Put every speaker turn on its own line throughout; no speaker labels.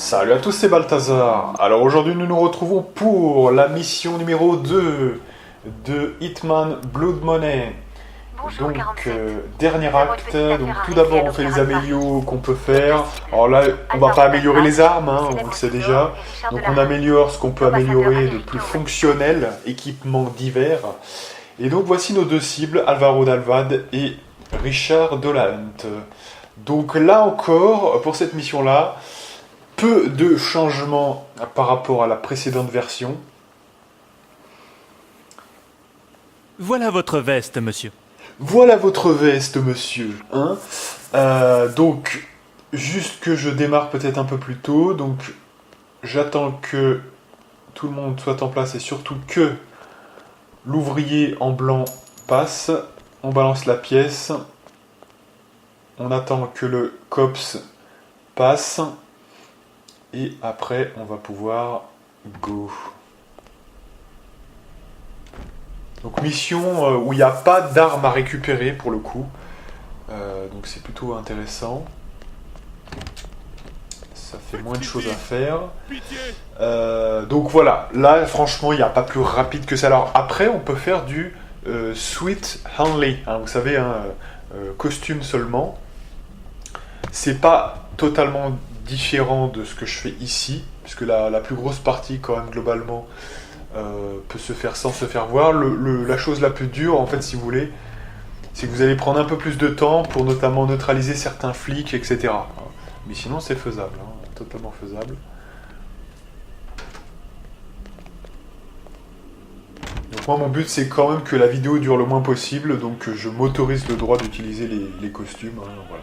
Salut à tous, c'est Balthazar. Alors aujourd'hui nous nous retrouvons pour la mission numéro 2 de Hitman Blood Money.
Bonjour,
Donc
47.
dernier acte,
Votre
donc
navire a
tout d'abord
arrêté
on fait les
l'opéra
amélios qu'on peut faire. Alors là on va pas améliorer les armes, hein, on le sait déjà. Donc on améliore ce qu'on peut améliorer de plus fonctionnel, équipements divers. Et donc voici nos deux cibles, Alvaro d'Alvad et Richard Dolant. Donc là encore, pour cette mission-là, peu de changements par rapport à la précédente version.
Voilà votre veste, monsieur.
Voilà votre veste, monsieur. Hein, donc, juste que je démarre peut-être un peu plus tôt. Donc, j'attends que tout le monde soit en place et surtout que l'ouvrier en blanc passe. On balance la pièce. On attend que le COPS passe. Et après, on va pouvoir go. Donc mission où il n'y a pas d'armes à récupérer pour le coup. Donc c'est plutôt intéressant. Ça fait moins de choses à faire. Donc voilà, là franchement il n'y a pas plus rapide que ça. Alors après on peut faire du Sweet Only. Hein, vous savez, costume seulement. C'est pas totalement différent de ce que je fais ici, puisque la plus grosse partie quand même globalement peut se faire sans se faire voir. La chose la plus dure en fait si vous voulez, c'est que vous allez prendre un peu plus de temps pour notamment neutraliser certains flics, etc. Mais sinon c'est faisable, hein, totalement faisable. Donc moi mon but c'est quand même que la vidéo dure le moins possible, donc je m'autorise le droit d'utiliser les costumes, hein, voilà.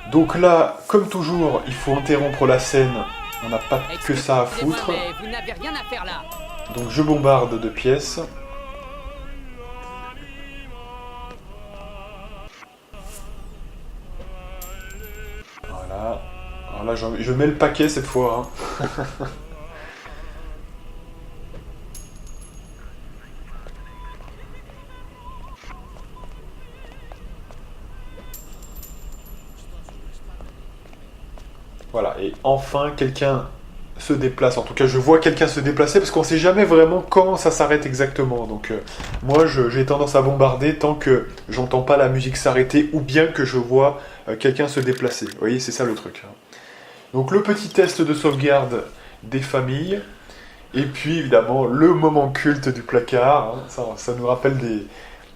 Donc là, comme toujours, il faut interrompre la scène. On n'a pas que ça à foutre.
Vous n'avez rien à faire là.
Donc je bombarde de pièces. Voilà. Alors là, je mets le paquet cette fois. Hein. Voilà, et enfin quelqu'un se déplace. En tout cas, je vois quelqu'un se déplacer parce qu'on sait jamais vraiment quand ça s'arrête exactement. Donc moi, j'ai tendance à bombarder tant que j'entends pas la musique s'arrêter ou bien que je vois quelqu'un se déplacer. Vous voyez, c'est ça le truc. Donc le petit test de sauvegarde des familles. Et puis évidemment, le moment culte du placard. Hein, ça nous rappelle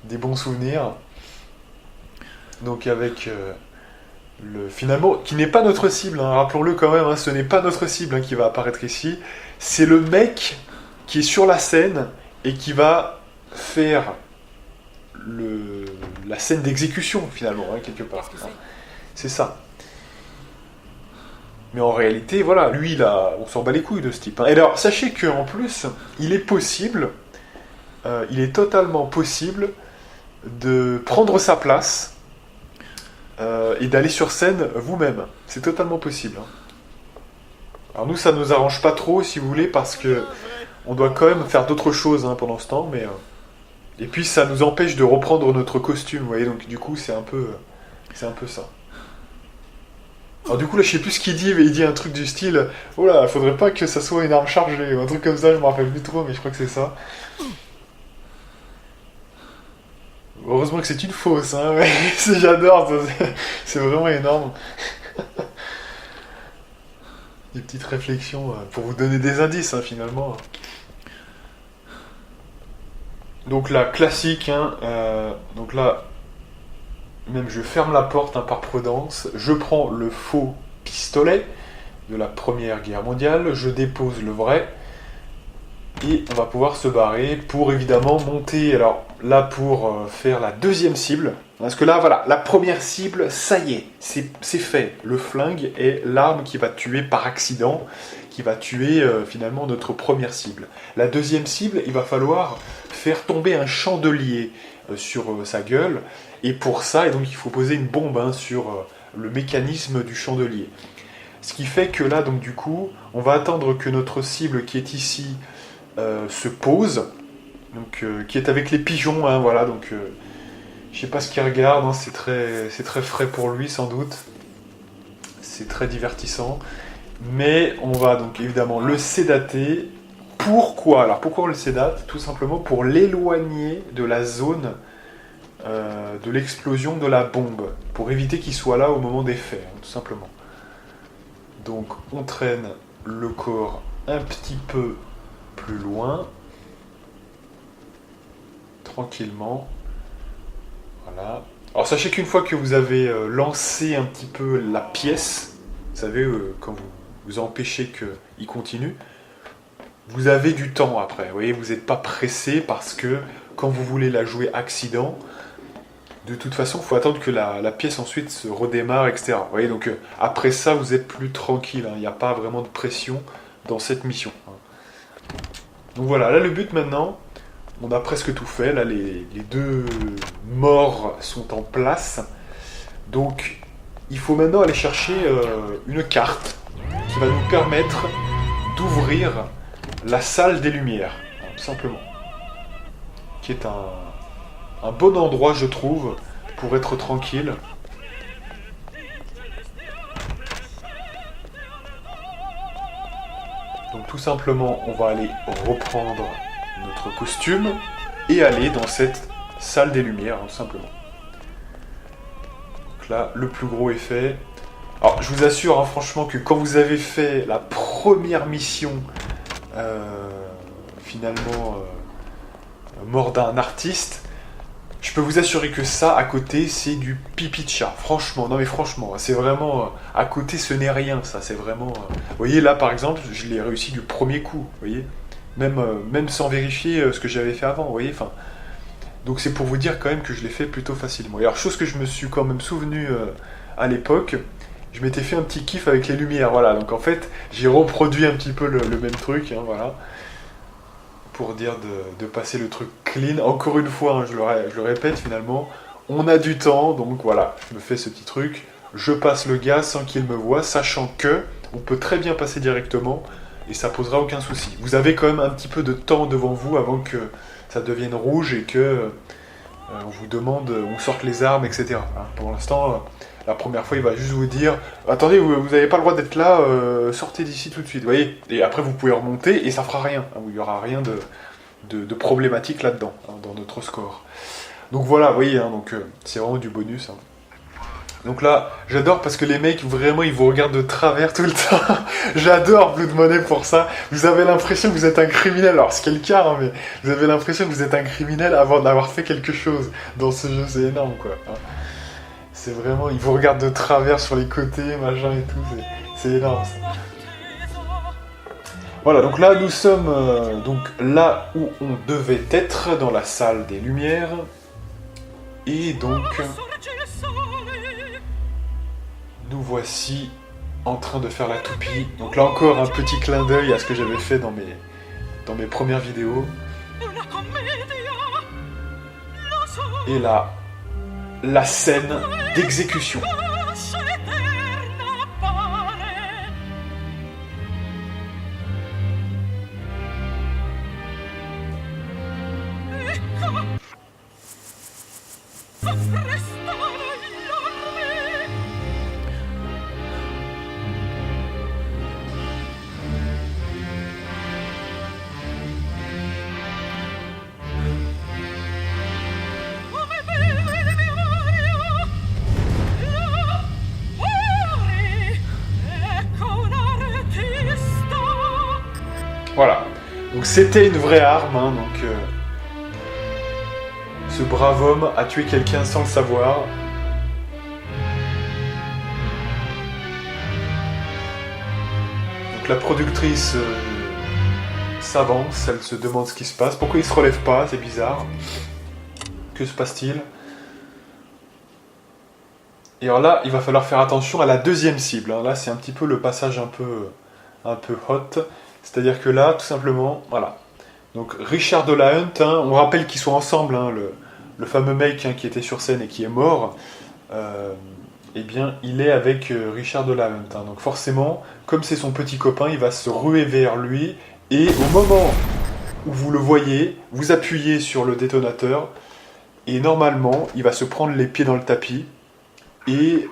des bons souvenirs. Donc avec... finalement, qui n'est pas notre cible, hein, rappelons-le quand même, hein, ce n'est pas notre cible hein, qui va apparaître ici, c'est le mec qui est sur la scène et qui va faire la scène d'exécution finalement, hein, quelque part. Hein. C'est ça. Mais en réalité, voilà, lui, on s'en bat les couilles de ce type. Hein. Et alors, sachez qu'en plus, il est possible, il est totalement possible de prendre sa place et d'aller sur scène vous-même. C'est totalement possible. Hein. Alors nous, ça nous arrange pas trop, si vous voulez, parce que on doit quand même faire d'autres choses hein, pendant ce temps, mais et puis ça nous empêche de reprendre notre costume, vous voyez, donc du coup, c'est un peu ça. Alors du coup, là, je sais plus ce qu'il dit, mais il dit un truc du style « Oh là, faudrait pas que ça soit une arme chargée », ou un truc comme ça, je me rappelle plus trop, mais je crois que c'est ça. Heureusement que c'est une fausse, hein, mais j'adore, c'est vraiment énorme. Des petites réflexions pour vous donner des indices, hein, finalement. Donc là, classique, hein, donc là, même je ferme la porte hein, par prudence, je prends le faux pistolet de la Première Guerre mondiale, je dépose le vrai, et on va pouvoir se barrer pour évidemment monter, alors là pour faire la deuxième cible, parce que là voilà, la première cible, ça y est, c'est fait. Le flingue est l'arme qui va tuer par accident, qui va tuer finalement notre première cible. La deuxième cible, il va falloir faire tomber un chandelier sur sa gueule, et pour ça, et donc il faut poser une bombe hein, sur le mécanisme du chandelier. Ce qui fait que là, donc du coup, on va attendre que notre cible qui est ici se pose, donc qui est avec les pigeons, hein, voilà, donc je sais pas ce qu'il regarde, hein, c'est très frais pour lui sans doute. c'est très divertissant. Mais on va donc évidemment le sédater. Pourquoi? Alors pourquoi on le sédate? Tout simplement pour l'éloigner de la zone de l'explosion de la bombe. Pour éviter qu'il soit là au moment des faits, tout simplement. Donc on traîne le corps un petit peu plus loin. Tranquillement. Voilà. Alors sachez qu'une fois que vous avez lancé un petit peu la pièce, vous savez, quand vous empêchez qu'il continue, vous avez du temps après. Vous voyez, vous n'êtes pas pressé parce que quand vous voulez la jouer accident, de toute façon, il faut attendre que la pièce ensuite se redémarre, etc. Vous voyez, donc après ça, vous êtes plus tranquille. Il n'y a pas vraiment de pression dans cette mission. Donc voilà, là le but maintenant, on a presque tout fait. Là, les deux morts sont en place. Donc, il faut maintenant aller chercher une carte qui va nous permettre d'ouvrir la salle des lumières, tout simplement. Qui est un bon endroit, je trouve, pour être tranquille. Donc tout simplement, on va aller reprendre notre costume et aller dans cette salle des lumières, tout simplement. Donc là, le plus gros est fait. Alors, je vous assure, hein, franchement, que quand vous avez fait la première mission, finalement, mort d'un artiste, je peux vous assurer que ça, à côté, c'est du pipi de chat. Franchement, non mais franchement, c'est vraiment... à côté, ce n'est rien, ça, c'est vraiment... Vous voyez, là, par exemple, je l'ai réussi du premier coup, vous voyez, même sans vérifier ce que j'avais fait avant, vous voyez, enfin... Donc c'est pour vous dire quand même que je l'ai fait plutôt facilement. Et alors, chose que je me suis quand même souvenu à l'époque, je m'étais fait un petit kiff avec les lumières, voilà. Donc en fait, j'ai reproduit un petit peu le même truc, hein, voilà. Pour dire de passer le truc clean. Encore une fois, hein, je le répète, finalement, on a du temps, donc voilà, je me fais ce petit truc, je passe le gaz sans qu'il me voie, sachant que on peut très bien passer directement, et ça posera aucun souci. Vous avez quand même un petit peu de temps devant vous avant que ça devienne rouge et que on vous demande, on sorte les armes, etc. Hein, pour l'instant, la première fois, il va juste vous dire « Attendez, vous n'avez pas le droit d'être là, sortez d'ici tout de suite. » Vous voyez. Et après, vous pouvez remonter et ça fera rien. Hein, il n'y aura rien de problématique là-dedans, hein, dans notre score. Donc voilà, vous voyez, hein, donc, c'est vraiment du bonus. Hein. Donc là, j'adore parce que les mecs, vraiment, ils vous regardent de travers tout le temps. J'adore Blood Money pour ça. Vous avez l'impression que vous êtes un criminel. Alors, c'est le cas, hein, mais vous avez l'impression que vous êtes un criminel avant d'avoir fait quelque chose dans ce jeu. C'est énorme, quoi. Hein. C'est vraiment, ils vous regardent de travers sur les côtés, machin et tout, c'est énorme ça. Voilà, donc là nous sommes donc là où on devait être, dans la salle des lumières. Et donc, nous voici en train de faire la toupie. Donc là encore un petit clin d'œil à ce que j'avais fait dans mes premières vidéos. Et là, la scène d'exécution. Voilà, donc c'était une vraie arme, hein, donc ce brave homme a tué quelqu'un sans le savoir. Donc la productrice s'avance, elle se demande ce qui se passe, pourquoi il se relève pas, c'est bizarre. Que se passe-t-il? Et alors là, il va falloir faire attention à la deuxième cible, hein. Là c'est un petit peu le passage un peu hot. C'est-à-dire que là, tout simplement, voilà. Donc Richard de la Hunt, hein, on rappelle qu'ils sont ensemble, hein, le fameux mec hein, qui était sur scène et qui est mort, eh bien, il est avec Richard de la Hunt. Hein. Donc forcément, comme c'est son petit copain, il va se ruer vers lui, et au moment où vous le voyez, vous appuyez sur le détonateur, et normalement, il va se prendre les pieds dans le tapis, Et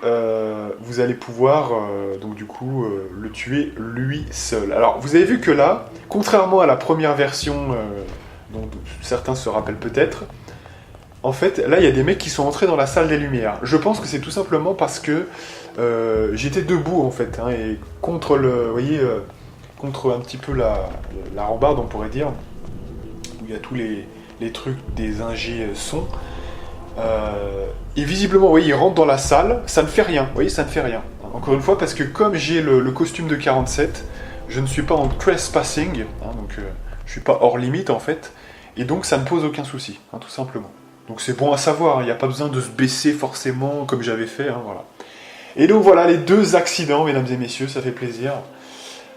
vous allez pouvoir, donc du coup, le tuer lui seul. Alors, vous avez vu que là, contrairement à la première version, dont certains se rappellent peut-être, en fait, là, il y a des mecs qui sont entrés dans la salle des lumières. Je pense que c'est tout simplement parce que j'étais debout, en fait, hein, et contre le, vous voyez, contre un petit peu la rambarde, on pourrait dire, où il y a tous les trucs des ingés son. Et visiblement, vous voyez, il rentre dans la salle, ça ne fait rien, vous voyez, ça ne fait rien. Encore une fois, parce que comme j'ai le costume de 47, je ne suis pas en trespassing, hein, donc je suis pas hors limite en fait, et donc ça ne pose aucun souci, hein, tout simplement. Donc c'est bon à savoir, il n'y a pas besoin de se baisser forcément comme j'avais fait, hein, voilà. Et donc voilà les deux accidents, mesdames et messieurs, ça fait plaisir.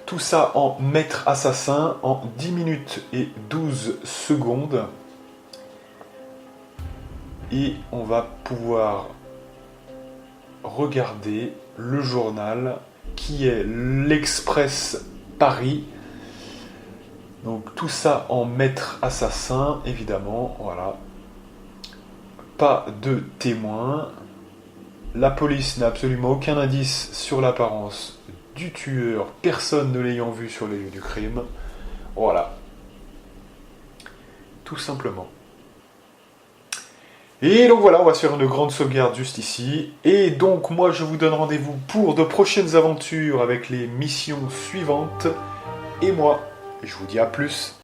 Tout ça en maître assassin en 10 minutes et 12 secondes. Et on va pouvoir regarder le journal qui est l'Express Paris. Donc tout ça en maître assassin, évidemment, voilà. Pas de témoins. La police n'a absolument aucun indice sur l'apparence du tueur, personne ne l'ayant vu sur les lieux du crime. Voilà. Tout simplement. Et donc voilà, on va se faire une grande sauvegarde juste ici. Et donc moi je vous donne rendez-vous pour de prochaines aventures avec les missions suivantes. Et moi, je vous dis à plus.